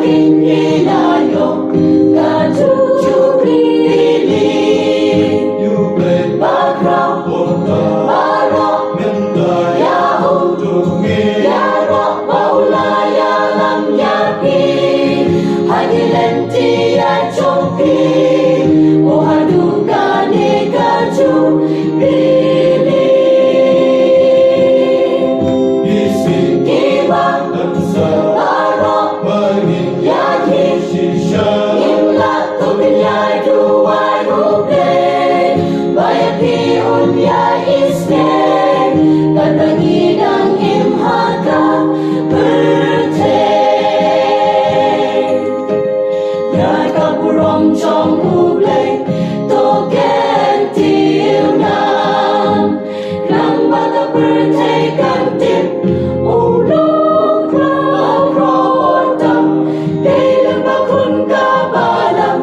aking kinayo kajubili bakraw baro yahoo yaro maulaya lam yapi hagilenti ya chompi o haduka ni kajubili trong u lệ tô kén tiêu nam nang bata birthday kan tim u long kro tam day lang ba kun ka balam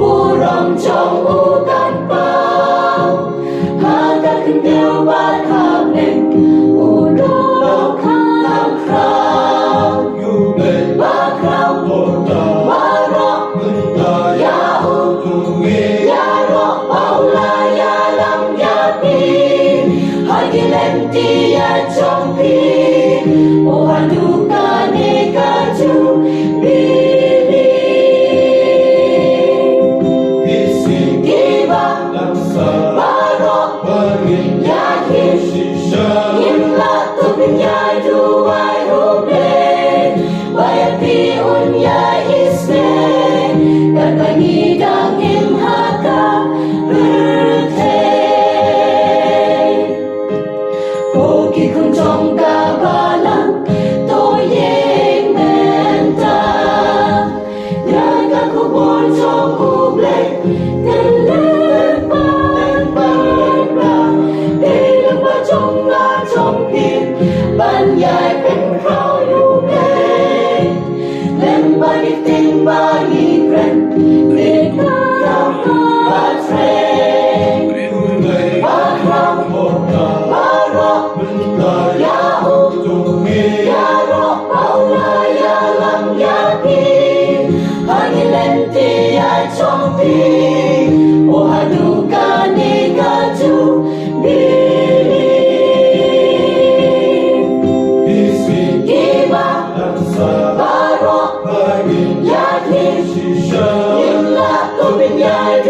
burong trong u kan pao ha ka kun deu ba kham nen u long kham khao yu be ba khao Hagilenti ya chompi o haduka ni kajubili Giba baro yaki imla tupinyay duway huble bayapi unya isme kakangidang imhaka kung trong ca ba lăng tôi yên men ta nhớ các khu buồn trong khu lệ tên lên ban ra để lần ba trong nga trong hiền ban dài bên khao yêu lệ lên ba đi tình ba đi quen để cao ba tre ba khao Hagilenti ya chompi o haduka ni kajubili Giba baro yaki imla tupinyay